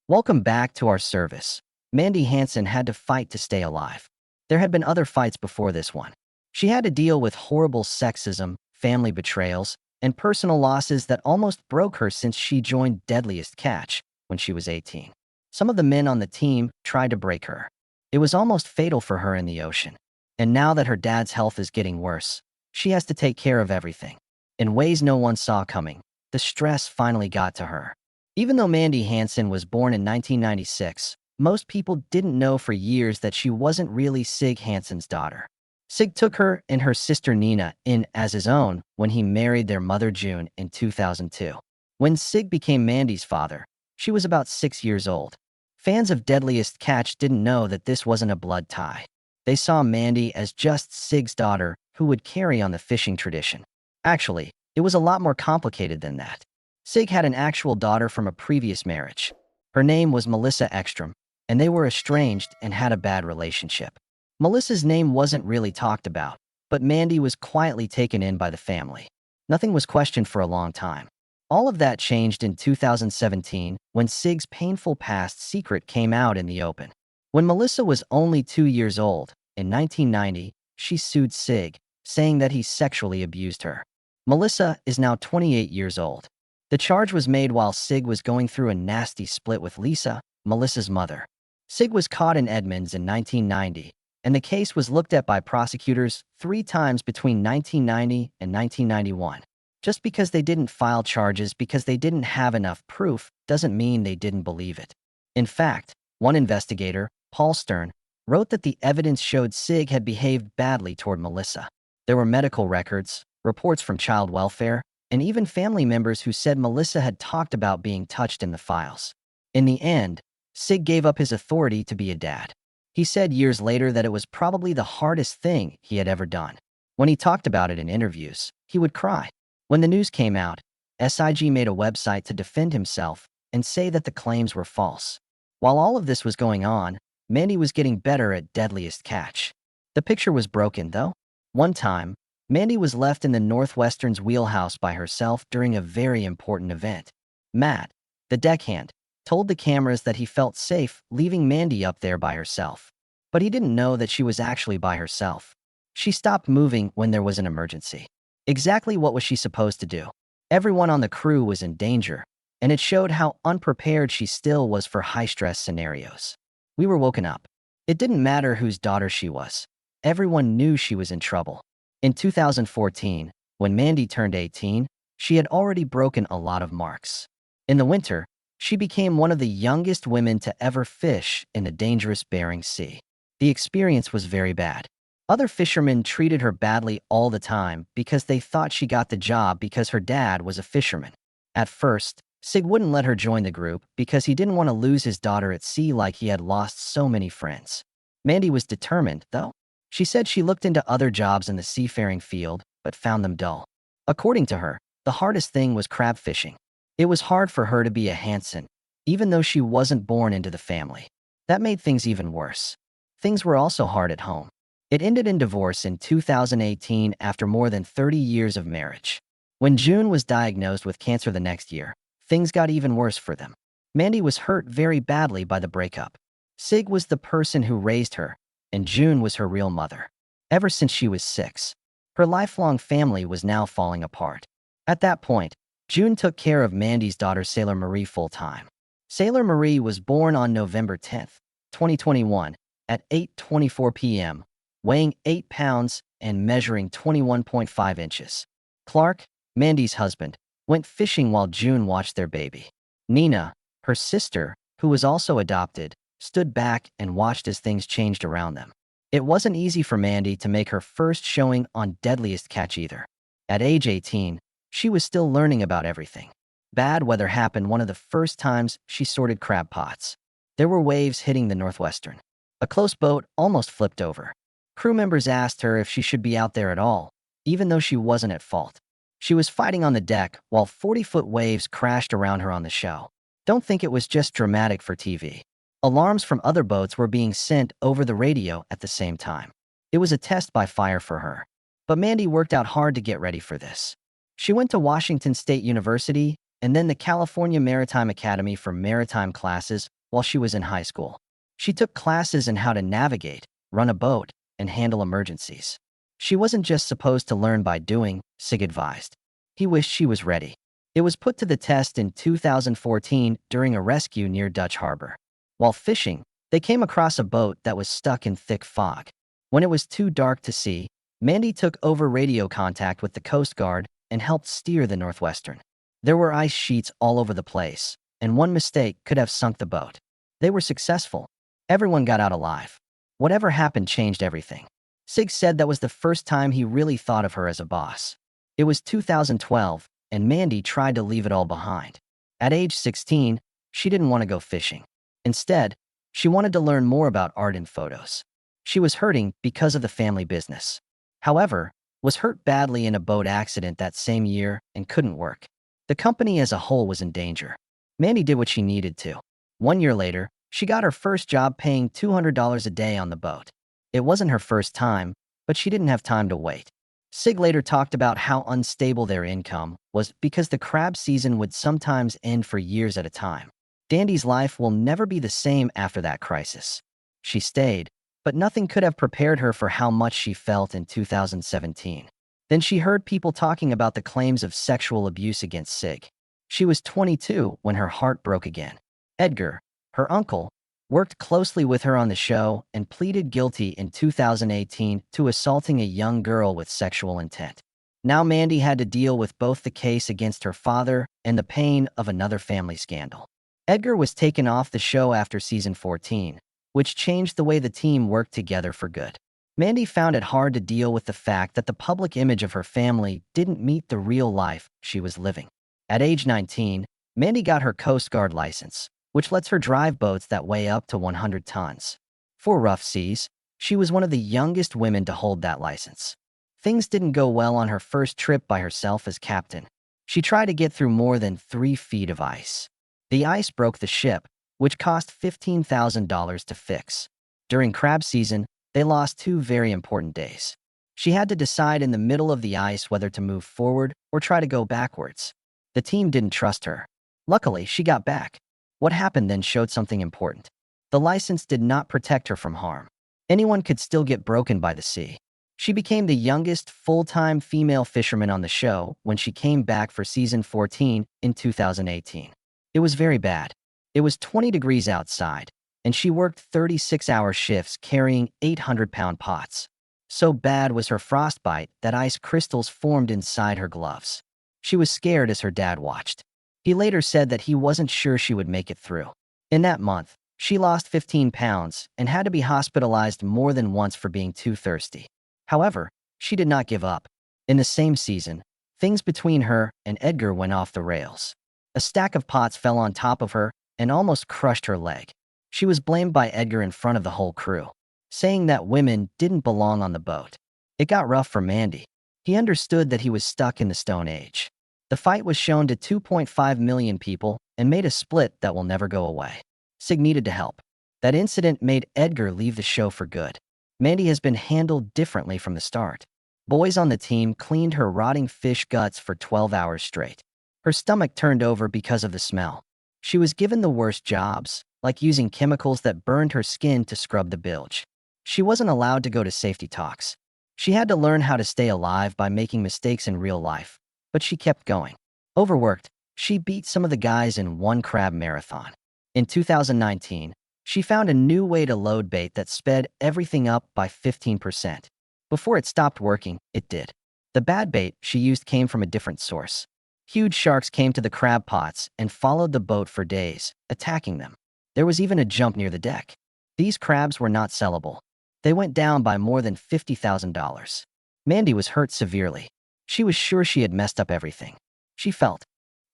Welcome back to our service. Mandy Hansen had to fight to stay alive. There had been other fights before this one. She had to deal with horrible sexism, family betrayals, and personal losses that almost broke her since she joined Deadliest Catch when she was 18. Some of the men on the team tried to break her. It was almost fatal for her in the ocean. And now that her dad's health is getting worse, she has to take care of everything. In ways no one saw coming, the stress finally got to her. Even though Mandy Hansen was born in 1996, most people didn't know for years that she wasn't really Sig Hansen's daughter. Sig took her and her sister Nina in as his own when he married their mother June in 2002. When Sig became Mandy's father, she was about 6 years old. Fans of Deadliest Catch didn't know that this wasn't a blood tie. They saw Mandy as just Sig's daughter who would carry on the fishing tradition. Actually, it was a lot more complicated than that. Sig had an actual daughter from a previous marriage. Her name was Melissa Ekstrom, and they were estranged and had a bad relationship. Melissa's name wasn't really talked about, but Mandy was quietly taken in by the family. Nothing was questioned for a long time. All of that changed in 2017 when Sig's painful past secret came out in the open. When Melissa was only 2 years old, in 1990, she sued Sig, saying that he sexually abused her. Melissa is now 28 years old. The charge was made while Sig was going through a nasty split with Lisa, Melissa's mother. Sig was caught in Edmonds in 1990, and the case was looked at by prosecutors 3 times between 1990 and 1991. Just because they didn't file charges because they didn't have enough proof doesn't mean they didn't believe it. In fact, one investigator, Paul Stern, wrote that the evidence showed Sig had behaved badly toward Melissa. There were medical records, reports from child welfare, and even family members who said Melissa had talked about being touched in the files. In the end, Sig gave up his authority to be a dad. He said years later that it was probably the hardest thing he had ever done. When he talked about it in interviews, he would cry. When the news came out, SIG made a website to defend himself and say that the claims were false. While all of this was going on, Mandy was getting better at Deadliest Catch. The picture was broken, though. One time, Mandy was left in the Northwestern's wheelhouse by herself during a very important event. Matt, the deckhand, told the cameras that he felt safe leaving Mandy up there by herself. But he didn't know that she was actually by herself. She stopped moving when there was an emergency. Exactly what was she supposed to do? Everyone on the crew was in danger, and it showed how unprepared she still was for high-stress scenarios. We were woken up. It didn't matter whose daughter she was. Everyone knew she was in trouble. In 2014, when Mandy turned 18, she had already broken a lot of marks. In the winter, she became one of the youngest women to ever fish in the dangerous Bering Sea. The experience was very bad. Other fishermen treated her badly all the time because they thought she got the job because her dad was a fisherman. At first, Sig wouldn't let her join the group because he didn't want to lose his daughter at sea like he had lost so many friends. Mandy was determined, though. She said she looked into other jobs in the seafaring field, but found them dull. According to her, the hardest thing was crab fishing. It was hard for her to be a Hansen, even though she wasn't born into the family. That made things even worse. Things were also hard at home. It ended in divorce in 2018 after more than 30 years of marriage. When June was diagnosed with cancer the next year, things got even worse for them. Mandy was hurt very badly by the breakup. Sig was the person who raised her, and June was her real mother. Ever since she was 6, her lifelong family was now falling apart. At that point, June took care of Mandy's daughter Sailor Marie full-time. Sailor Marie was born on November 10, 2021, at 8:24 p.m., weighing 8 pounds and measuring 21.5 inches. Clark, Mandy's husband, went fishing while June watched their baby. Nina, her sister, who was also adopted, stood back and watched as things changed around them. It wasn't easy for Mandy to make her first showing on Deadliest Catch either. At age 18, she was still learning about everything. Bad weather happened one of the first times she sorted crab pots. There were waves hitting the Northwestern. A close boat almost flipped over. Crew members asked her if she should be out there at all, even though she wasn't at fault. She was fighting on the deck while 40-foot waves crashed around her on the show. Don't think it was just dramatic for TV. Alarms from other boats were being sent over the radio at the same time. It was a test by fire for her. But Mandy worked out hard to get ready for this. She went to Washington State University and then the California Maritime Academy for maritime classes while she was in high school. She took classes in how to navigate, run a boat, and handle emergencies. She wasn't just supposed to learn by doing, Sig advised. He wished she was ready. It was put to the test in 2014 during a rescue near Dutch Harbor. While fishing, they came across a boat that was stuck in thick fog. When it was too dark to see, Mandy took over radio contact with the Coast Guard and helped steer the Northwestern. There were ice sheets all over the place, and one mistake could have sunk the boat. They were successful. Everyone got out alive. Whatever happened changed everything. Sig said that was the first time he really thought of her as a boss. It was 2012, and Mandy tried to leave it all behind. At age 16, she didn't want to go fishing. Instead, she wanted to learn more about art and photos. She was hurting because of the family business. However, was hurt badly in a boat accident that same year and couldn't work. The company as a whole was in danger. Mandy did what she needed to. 1 year later, she got her first job paying $200 a day on the boat. It wasn't her first time, but she didn't have time to wait. Sig later talked about how unstable their income was because the crab season would sometimes end for years at a time. Dandy's life will never be the same after that crisis. She stayed, but nothing could have prepared her for how much she felt in 2017. Then she heard people talking about the claims of sexual abuse against Sig. She was 22 when her heart broke again. Edgar, her uncle, worked closely with her on the show and pleaded guilty in 2018 to assaulting a young girl with sexual intent. Now Mandy had to deal with both the case against her father and the pain of another family scandal. Edgar was taken off the show after season 14, which changed the way the team worked together for good. Mandy found it hard to deal with the fact that the public image of her family didn't meet the real life she was living. At age 19, Mandy got her Coast Guard license, which lets her drive boats that weigh up to 100 tons. For rough seas, she was one of the youngest women to hold that license. Things didn't go well on her first trip by herself as captain. She tried to get through more than 3 feet of ice. The ice broke the ship, which cost $15,000 to fix. During crab season, they lost 2 very important days. She had to decide in the middle of the ice whether to move forward or try to go backwards. The team didn't trust her. Luckily, she got back. What happened then showed something important. The license did not protect her from harm. Anyone could still get broken by the sea. She became the youngest full-time female fisherman on the show when she came back for season 14 in 2018. It was very bad. It was 20 degrees outside, and she worked 36-hour shifts carrying 800-pound pots. So bad was her frostbite that ice crystals formed inside her gloves. She was scared as her dad watched. He later said that he wasn't sure she would make it through. In that month, she lost 15 pounds and had to be hospitalized more than once for being too thirsty. However, she did not give up. In the same season, things between her and Edgar went off the rails. A stack of pots fell on top of her and almost crushed her leg. She was blamed by Edgar in front of the whole crew, saying that women didn't belong on the boat. It got rough for Mandy. He understood that he was stuck in the Stone Age. The fight was shown to 2.5 million people and made a split that will never go away. Sig needed to help. That incident made Edgar leave the show for good. Mandy has been handled differently from the start. Boys on the team cleaned her rotting fish guts for 12 hours straight. Her stomach turned over because of the smell. She was given the worst jobs, like using chemicals that burned her skin to scrub the bilge. She wasn't allowed to go to safety talks. She had to learn how to stay alive by making mistakes in real life, but she kept going. Overworked, she beat some of the guys in one crab marathon. In 2019, she found a new way to load bait that sped everything up by 15%. Before it stopped working, it did. The bad bait she used came from a different source. Huge sharks came to the crab pots and followed the boat for days, attacking them. There was even a jump near the deck. These crabs were not sellable. They went down by more than $50,000. Mandy was hurt severely. She was sure she had messed up everything. She felt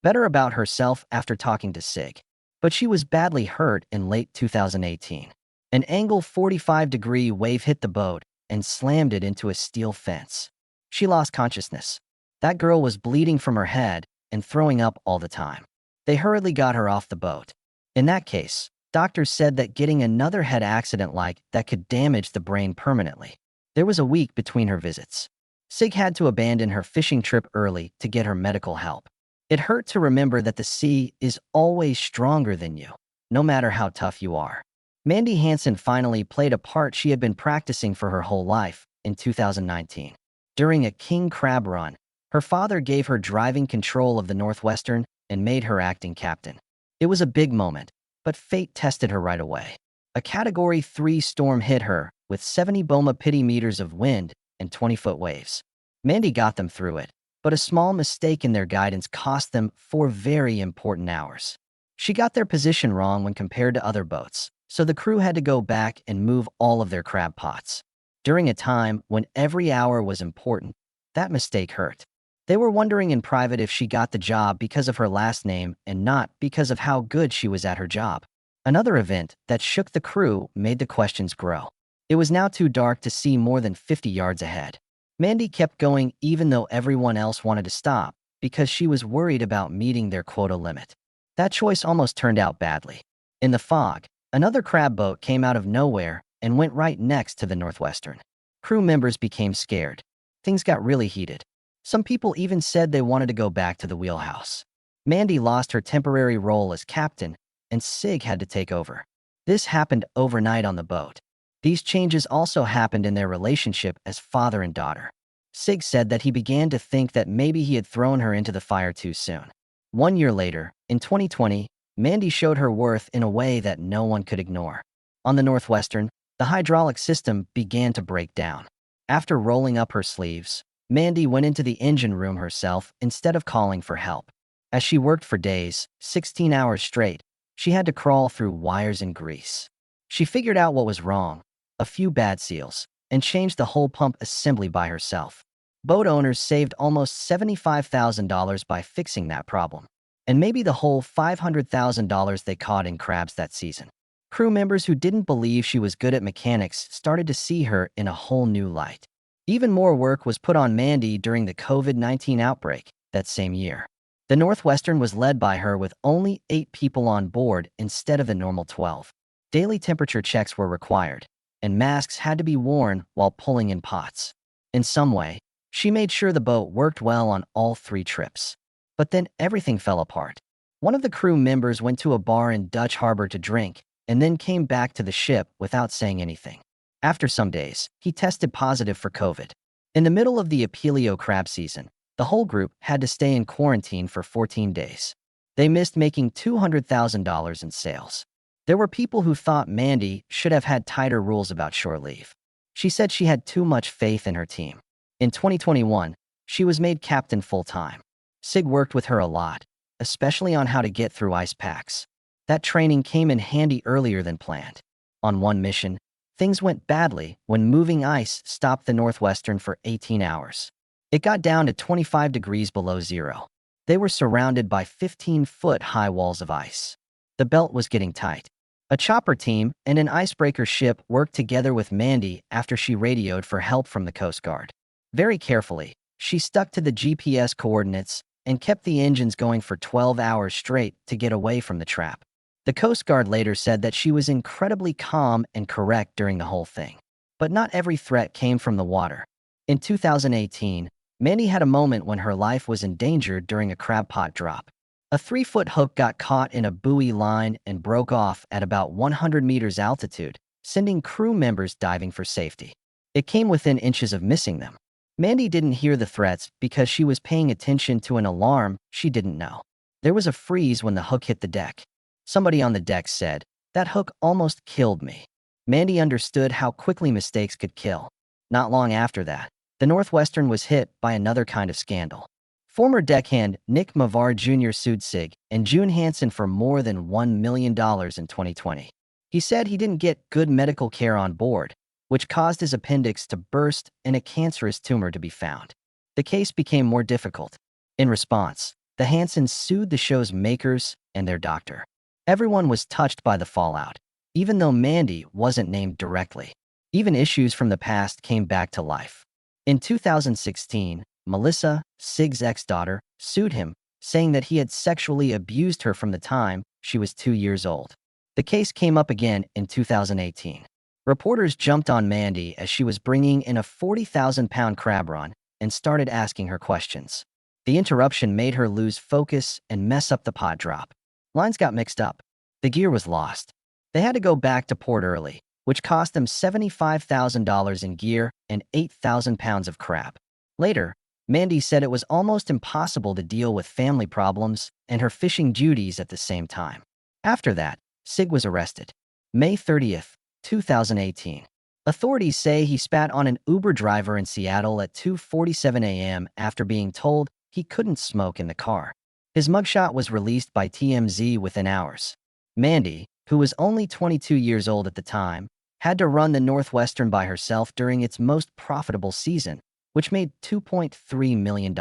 better about herself after talking to Sig. But she was badly hurt in late 2018. An angle 45-degree wave hit the boat and slammed it into a steel fence. She lost consciousness. That girl was bleeding from her head and throwing up all the time. They hurriedly got her off the boat. In that case, doctors said that getting another head accident like that could damage the brain permanently. There was a week between her visits. Sig had to abandon her fishing trip early to get her medical help. It hurt to remember that the sea is always stronger than you, no matter how tough you are. Mandy Hansen finally played a part she had been practicing for her whole life in 2019. During a king crab run, her father gave her driving control of the Northwestern and made her acting captain. It was a big moment, but fate tested her right away. A Category 3 storm hit her with 70 boma pity meters of wind and 20-foot waves. Mandy got them through it, but a small mistake in their guidance cost them 4 very important hours. She got their position wrong when compared to other boats, so the crew had to go back and move all of their crab pots. During a time when every hour was important, that mistake hurt. They were wondering in private if she got the job because of her last name and not because of how good she was at her job. Another event that shook the crew made the questions grow. It was now too dark to see more than 50 yards ahead. Mandy kept going even though everyone else wanted to stop because she was worried about meeting their quota limit. That choice almost turned out badly. In the fog, another crab boat came out of nowhere and went right next to the Northwestern. Crew members became scared. Things got really heated. Some people even said they wanted to go back to the wheelhouse. Mandy lost her temporary role as captain, and Sig had to take over. This happened overnight on the boat. These changes also happened in their relationship as father and daughter. Sig said that he began to think that maybe he had thrown her into the fire too soon. 1 year later, in 2020, Mandy showed her worth in a way that no one could ignore. On the Northwestern, the hydraulic system began to break down. After rolling up her sleeves, Mandy went into the engine room herself instead of calling for help. As she worked for days, 16 hours straight, she had to crawl through wires and grease. She figured out what was wrong, a few bad seals, and changed the whole pump assembly by herself. Boat owners saved almost $75,000 by fixing that problem, and maybe the whole $500,000 they caught in crabs that season. Crew members who didn't believe she was good at mechanics started to see her in a whole new light. Even more work was put on Mandy during the COVID-19 outbreak that same year. The Northwestern was led by her with only 8 people on board instead of the normal 12. Daily temperature checks were required, and masks had to be worn while pulling in pots. In some way, she made sure the boat worked well on all 3 trips. But then everything fell apart. One of the crew members went to a bar in Dutch Harbor to drink and then came back to the ship without saying anything. After some days, he tested positive for COVID. In the middle of the Apelio crab season, the whole group had to stay in quarantine for 14 days. They missed making $200,000 in sales. There were people who thought Mandy should have had tighter rules about shore leave. She said she had too much faith in her team. In 2021, she was made captain full-time. Sig worked with her a lot, especially on how to get through ice packs. That training came in handy earlier than planned. On one mission, things went badly when moving ice stopped the Northwestern for 18 hours. It got down to 25 degrees below zero. They were surrounded by 15-foot high walls of ice. The belt was getting tight. A chopper team and an icebreaker ship worked together with Mandy after she radioed for help from the Coast Guard. Very carefully, she stuck to the GPS coordinates and kept the engines going for 12 hours straight to get away from the trap. The Coast Guard later said that she was incredibly calm and correct during the whole thing. But not every threat came from the water. In 2018, Mandy had a moment when her life was endangered during a crab pot drop. A 3-foot hook got caught in a buoy line and broke off at about 100 meters altitude, sending crew members diving for safety. It came within inches of missing them. Mandy didn't hear the threats because she was paying attention to an alarm she didn't know. There was a freeze when the hook hit the deck. Somebody on the deck said, "That hook almost killed me." Mandy understood how quickly mistakes could kill. Not long after that, the Northwestern was hit by another kind of scandal. Former deckhand Nick Mavar Jr. sued Sig and June Hansen for more than $1 million in 2020. He said he didn't get good medical care on board, which caused his appendix to burst and a cancerous tumor to be found. The case became more difficult. In response, the Hansens sued the show's makers and their doctor. Everyone was touched by the fallout, even though Mandy wasn't named directly. Even issues from the past came back to life. In 2016, Melissa, Sig's ex-daughter, sued him, saying that he had sexually abused her from the time she was 2 years old. The case came up again in 2018. Reporters jumped on Mandy as she was bringing in a 40,000-pound crab run and started asking her questions. The interruption made her lose focus and mess up the pot drop. Lines got mixed up. The gear was lost. They had to go back to port early, which cost them $75,000 in gear and 8,000 pounds of crab. Later, Mandy said it was almost impossible to deal with family problems and her fishing duties at the same time. After that, Sig was arrested. May 30th, 2018. Authorities say he spat on an Uber driver in Seattle at 2:47 a.m. after being told he couldn't smoke in the car. His mugshot was released by TMZ within hours. Mandy, who was only 22 years old at the time, had to run the Northwestern by herself during its most profitable season, which made $2.3 million.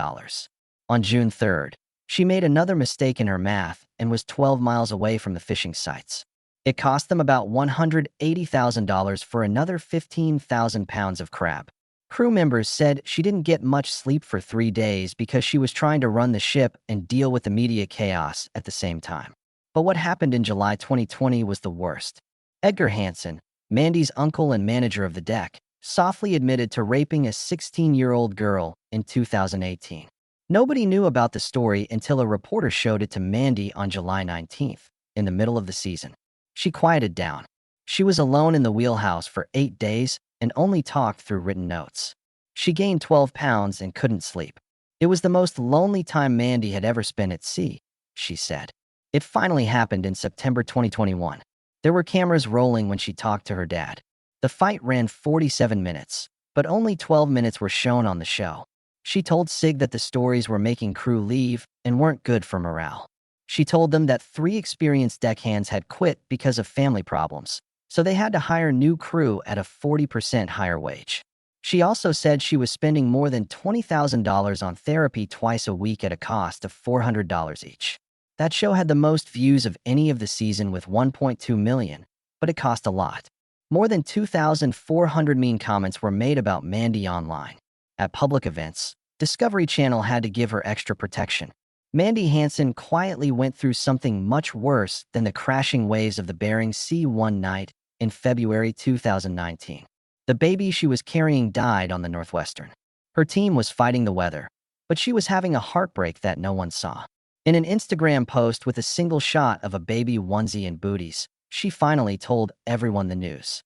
On June 3rd, she made another mistake in her math and was 12 miles away from the fishing sites. It cost them about $180,000 for another 15,000 pounds of crab. Crew members said she didn't get much sleep for 3 days because she was trying to run the ship and deal with the media chaos at the same time. But what happened in July 2020 was the worst. Edgar Hansen, Mandy's uncle and manager of the deck, softly admitted to raping a 16-year-old girl in 2018. Nobody knew about the story until a reporter showed it to Mandy on July 19th, in the middle of the season. She quieted down. She was alone in the wheelhouse for 8 days and only talked through written notes. She gained 12 pounds and couldn't sleep. It was the most lonely time Mandy had ever spent at sea, she said. It finally happened in September 2021. There were cameras rolling when she talked to her dad. The fight ran 47 minutes, but only 12 minutes were shown on the show. She told Sig that the stories were making crew leave and weren't good for morale. She told them that 3 experienced deckhands had quit because of family problems, so they had to hire new crew at a 40% higher wage. She also said she was spending more than $20,000 on therapy twice a week at a cost of $400 each. That show had the most views of any of the season with 1.2 million, but it cost a lot. More than 2,400 mean comments were made about Mandy online. At public events, Discovery Channel had to give her extra protection. Mandy Hansen quietly went through something much worse than the crashing waves of the Bering Sea one night in February 2019. The baby she was carrying died on the Northwestern. Her team was fighting the weather, but she was having a heartbreak that no one saw. In an Instagram post with a single shot of a baby onesie and booties, she finally told everyone the news.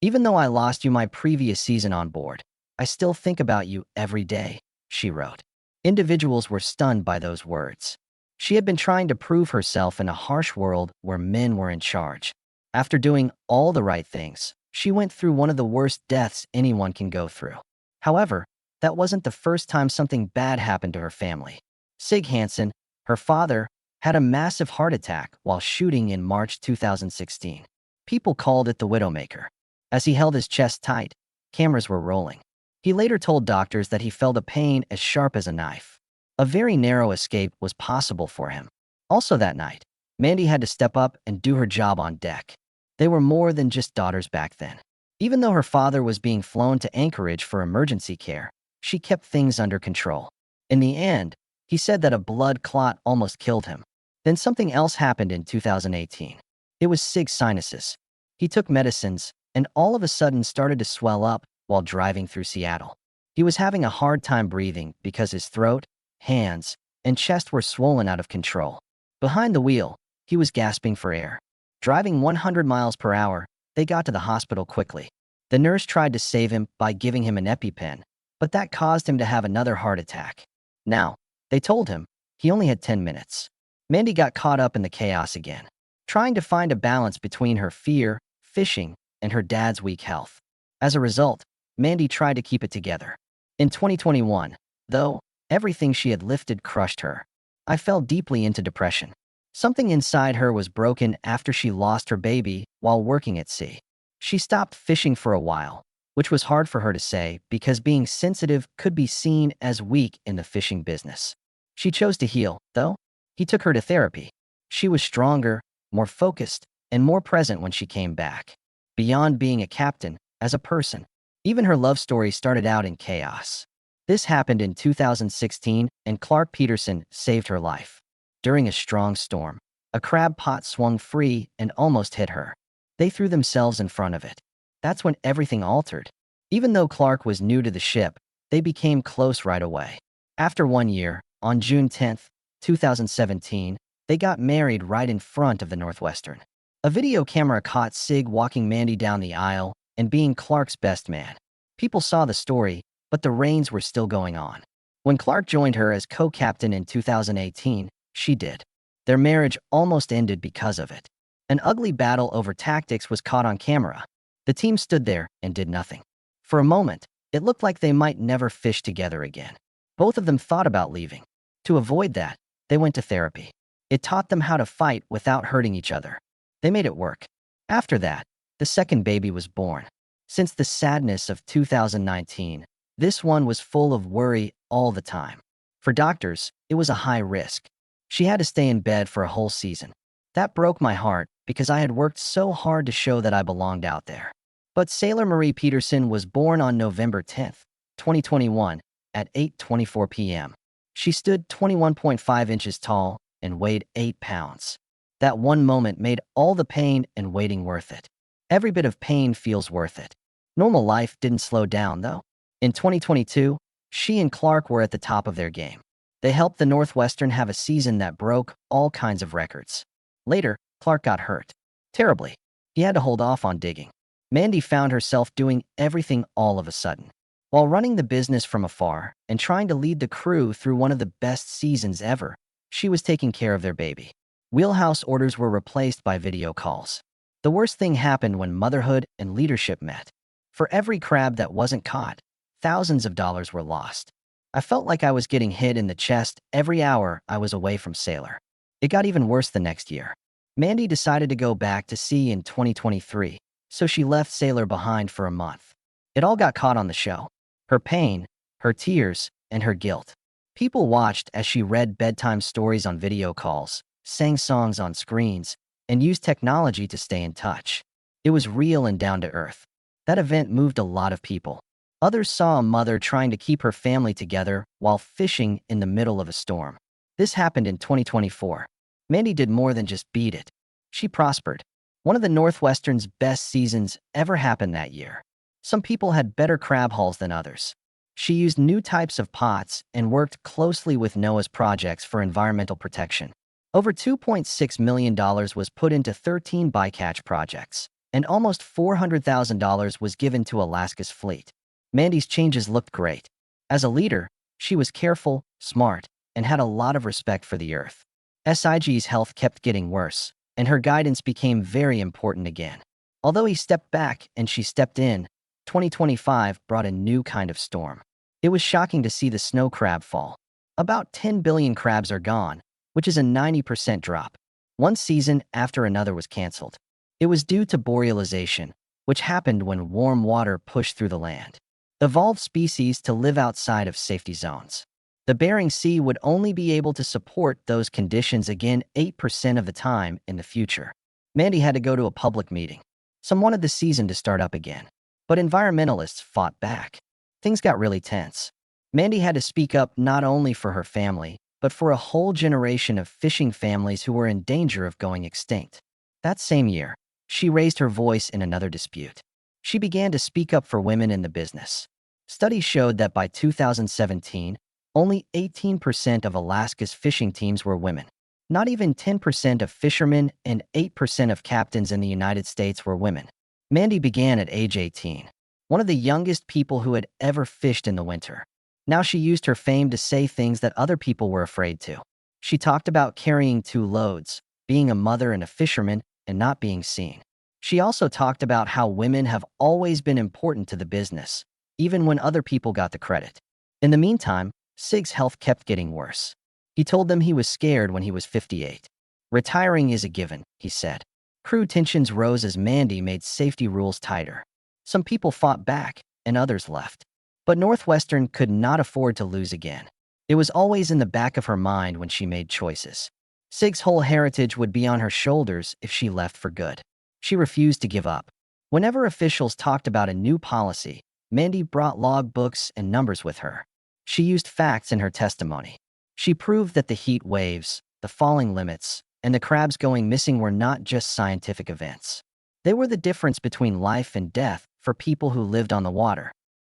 "Even though I lost you my previous season on board, I still think about you every day," she wrote. Individuals were stunned by those words. She had been trying to prove herself in a harsh world where men were in charge. After doing all the right things, she went through one of the worst deaths anyone can go through. However, that wasn't the first time something bad happened to her family. Sig Hansen, her father, had a massive heart attack while shooting in March 2016. People called it the Widowmaker. As he held his chest tight, cameras were rolling. He later told doctors that he felt a pain as sharp as a knife. A very narrow escape was possible for him. Also that night, Mandy had to step up and do her job on deck. They were more than just daughters back then. Even though her father was being flown to Anchorage for emergency care, she kept things under control. In the end, he said that a blood clot almost killed him. Then something else happened in 2018. It was Sig's sinuses. He took medicines and all of a sudden started to swell up while driving through Seattle. He was having a hard time breathing because his throat, hands, and chest were swollen out of control. Behind the wheel, he was gasping for air. Driving 100 miles per hour, they got to the hospital quickly. The nurse tried to save him by giving him an EpiPen, but that caused him to have another heart attack. Now, they told him, he only had 10 minutes. Mandy got caught up in the chaos again, trying to find a balance between her fear, fishing, and her dad's weak health. As a result, Mandy tried to keep it together. In 2021, though, everything she had lifted crushed her. I fell deeply into depression. Something inside her was broken after she lost her baby while working at sea. She stopped fishing for a while, which was hard for her to say because being sensitive could be seen as weak in the fishing business. She chose to heal, though. He took her to therapy. She was stronger, more focused, and more present when she came back. Beyond being a captain, as a person, even her love story started out in chaos. This happened in 2016, and Clark Peterson saved her life. During a strong storm, a crab pot swung free and almost hit her. They threw themselves in front of it. That's when everything altered. Even though Clark was new to the ship, they became close right away. After 1 year, On June 10th, 2017, they got married right in front of the Northwestern. A video camera caught Sig walking Mandy down the aisle and being Clark's best man. People saw the story, but the reigns were still going on. When Clark joined her as co-captain in 2018, she did. Their marriage almost ended because of it. An ugly battle over tactics was caught on camera. The team stood there and did nothing. For a moment, it looked like they might never fish together again. Both of them thought about leaving. To avoid that, they went to therapy. It taught them how to fight without hurting each other. They made it work. After that, the second baby was born. Since the sadness of 2019, this one was full of worry all the time. For doctors, it was a high risk. She had to stay in bed for a whole season. That broke my heart because I had worked so hard to show that I belonged out there. But Sailor Marie Peterson was born on November 10th, 2021, at 8:24 p.m. She stood 21.5 inches tall and weighed 8 pounds. That one moment made all the pain and waiting worth it. Every bit of pain feels worth it. Normal life didn't slow down, though. In 2022, she and Clark were at the top of their game. They helped the Northwestern have a season that broke all kinds of records. Later, Clark got hurt. Terribly. He had to hold off on digging. Mandy found herself doing everything all of a sudden. While running the business from afar and trying to lead the crew through one of the best seasons ever, she was taking care of their baby. Wheelhouse orders were replaced by video calls. The worst thing happened when motherhood and leadership met. For every crab that wasn't caught, thousands of dollars were lost. I felt like I was getting hit in the chest every hour I was away from Sailor. It got even worse the next year. Mandy decided to go back to sea in 2023, so she left Sailor behind for a month. It all got caught on the show. Her pain, her tears, and her guilt. People watched as she read bedtime stories on video calls, sang songs on screens, and used technology to stay in touch. It was real and down to earth. That event moved a lot of people. Others saw a mother trying to keep her family together while fishing in the middle of a storm. This happened in 2024. Mandy did more than just beat it. She prospered. One of the Northwestern's best seasons ever happened that year. Some people had better crab hauls than others. She used new types of pots and worked closely with NOAA's projects for environmental protection. Over $2.6 million was put into 13 bycatch projects, and almost $400,000 was given to Alaska's fleet. Mandy's changes looked great. As a leader, she was careful, smart, and had a lot of respect for the earth. SIG's health kept getting worse, and her guidance became very important again. Although he stepped back and she stepped in, 2025 brought a new kind of storm. It was shocking to see the snow crab fall. About 10 billion crabs are gone, which is a 90% drop. One season after another was canceled. It was due to borealization, which happened when warm water pushed through the land. Evolved species to live outside of safety zones. The Bering Sea would only be able to support those conditions again 8% of the time in the future. Mandy had to go to a public meeting. Some wanted the season to start up again, but environmentalists fought back. Things got really tense. Mandy had to speak up not only for her family, but for a whole generation of fishing families who were in danger of going extinct. That same year, she raised her voice in another dispute. She began to speak up for women in the business. Studies showed that by 2017, only 18% of Alaska's fishing teams were women. Not even 10% of fishermen and 8% of captains in the United States were women. Mandy began at age 18, one of the youngest people who had ever fished in the winter. Now she used her fame to say things that other people were afraid to. She talked about carrying 2 loads, being a mother and a fisherman, and not being seen. She also talked about how women have always been important to the business, even when other people got the credit. In the meantime, Sig's health kept getting worse. He told them he was scared when he was 58. Retiring is a given, he said. Crew tensions rose as Mandy made safety rules tighter. Some people fought back, and others left. But Northwestern could not afford to lose again. It was always in the back of her mind when she made choices. Sig's whole heritage would be on her shoulders if she left for good. She refused to give up. Whenever officials talked about a new policy, Mandy brought log books and numbers with her. She used facts in her testimony. She proved that the heat waves, the falling limits, and the crabs going missing were not just scientific events. They were the difference between life and death for people who lived on the water.